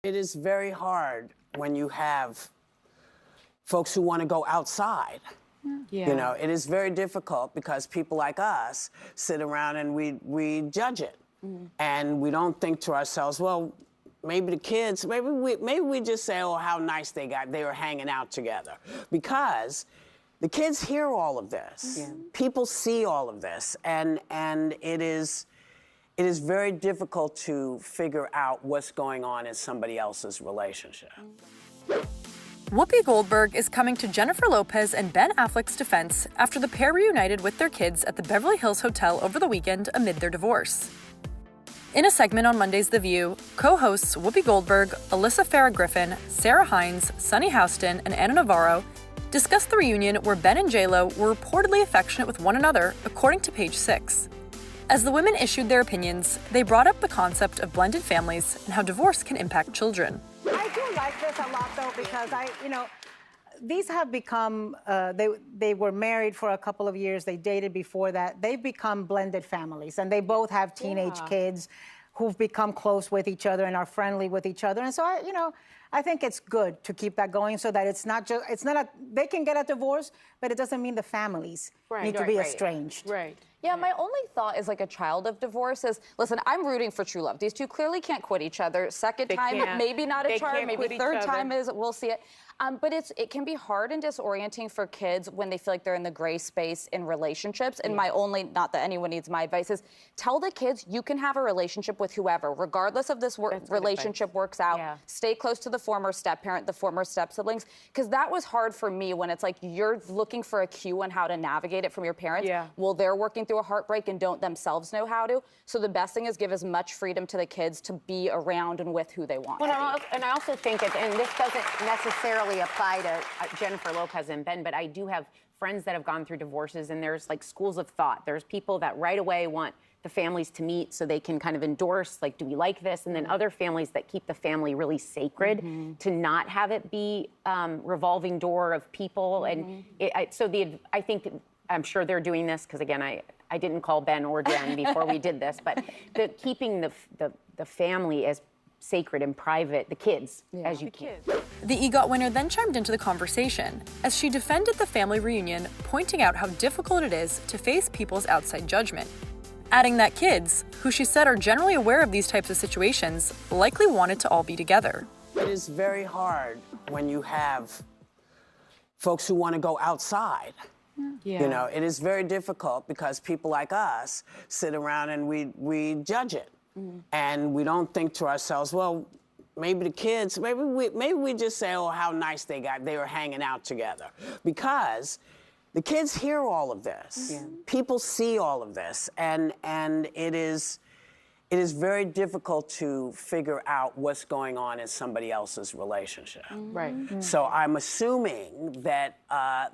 It is very hard when you have folks who want to go outside. Yeah. You know, it is very difficult because people like us sit around and we judge it. And we don't think to ourselves, well, maybe the kids, maybe we just say, oh, how nice they were hanging out together. Because the kids hear all of this. Yeah. People see all of this. And it is very difficult to figure out what's going on in somebody else's relationship. Whoopi Goldberg is coming to Jennifer Lopez and Ben Affleck's defense after the pair reunited with their kids at the Beverly Hills Hotel over the weekend amid their divorce. In a segment on Monday's The View, co-hosts Whoopi Goldberg, Alyssa Farah Griffin, Sara Haines, Hostin and Ana Navarro discussed the reunion where Ben and JLo were reportedly affectionate with one another, according to Page 6. As the women issued their opinions, they brought up the concept of blended families and how divorce can impact children. I do like this a lot, though, because these have become, they were married for a couple of years, they dated before that. They've become blended families, and they both have teenage kids who've become close with each other and are friendly with each other. And so, I think it's good to keep that going so that it's not they can get a divorce, but it doesn't mean the families need to be estranged. Right. Yeah, my only thought as like a child of divorce is, listen, I'm rooting for true love. These two clearly can't quit each other. Second time, maybe not a charm. Maybe third time is, we'll see it. But it can be hard and disorienting for kids when they feel like they're in the gray space in relationships. And my only, not that anyone needs my advice, is tell the kids you can have a relationship with whoever, regardless of this relationship works out. Yeah. Stay close to the former step-parent, the former step-siblings. Because that was hard for me when it's like you're looking for a cue on how to navigate it from your parents. Yeah. Well, they're working through a heartbreak and don't themselves know how to. So the best thing is give as much freedom to the kids to be around and with who they want. Well, and I also think, and this doesn't necessarily apply to Jennifer Lopez and Ben, but I do have friends that have gone through divorces, and there's like schools of thought. There's people that right away want the families to meet so they can kind of endorse, like, do we like this? And then other families that keep the family really sacred to not have it be revolving door of people. And I think, I'm sure they're doing this, because again, I didn't call Ben or Jen before we did this, but keeping the family as sacred and private, the kids, as you can. The EGOT winner then chimed into the conversation as she defended the family reunion, pointing out how difficult it is to face people's outside judgment, adding that kids, who she said are generally aware of these types of situations, likely wanted to all be together. It is very hard when you have folks who want to go outside. Yeah. You know, it is very difficult because people like us sit around and we judge it. And we don't think to ourselves, well, maybe the kids, maybe we just say, oh, how nice they were hanging out together. Because the kids hear all of this. Yeah. People see all of this. And it is very difficult to figure out what's going on in somebody else's relationship. Right. So I'm assuming that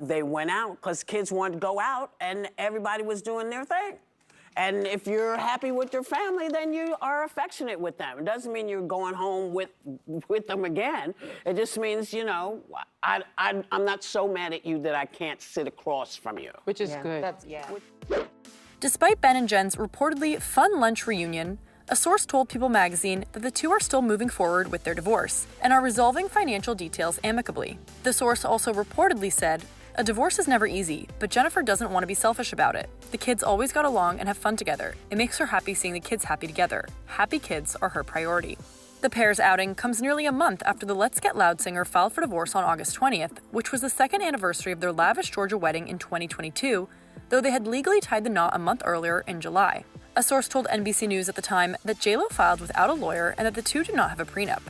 they went out because kids wanted to go out and everybody was doing their thing. And if you're happy with your family, then you are affectionate with them. It doesn't mean you're going home with them again. It just means, I'm not so mad at you that I can't sit across from you. Which is good. Despite Ben and Jen's reportedly fun lunch reunion, a source told People magazine that the two are still moving forward with their divorce and are resolving financial details amicably. The source also reportedly said, "A divorce is never easy, but Jennifer doesn't want to be selfish about it. The kids always got along and have fun together. It makes her happy seeing the kids happy together. Happy kids are her priority." The pair's outing comes nearly a month after the Let's Get Loud singer filed for divorce on August 20th, which was the second anniversary of their lavish Georgia wedding in 2022, though they had legally tied the knot a month earlier in July. A source told NBC News at the time that JLo filed without a lawyer and that the two did not have a prenup.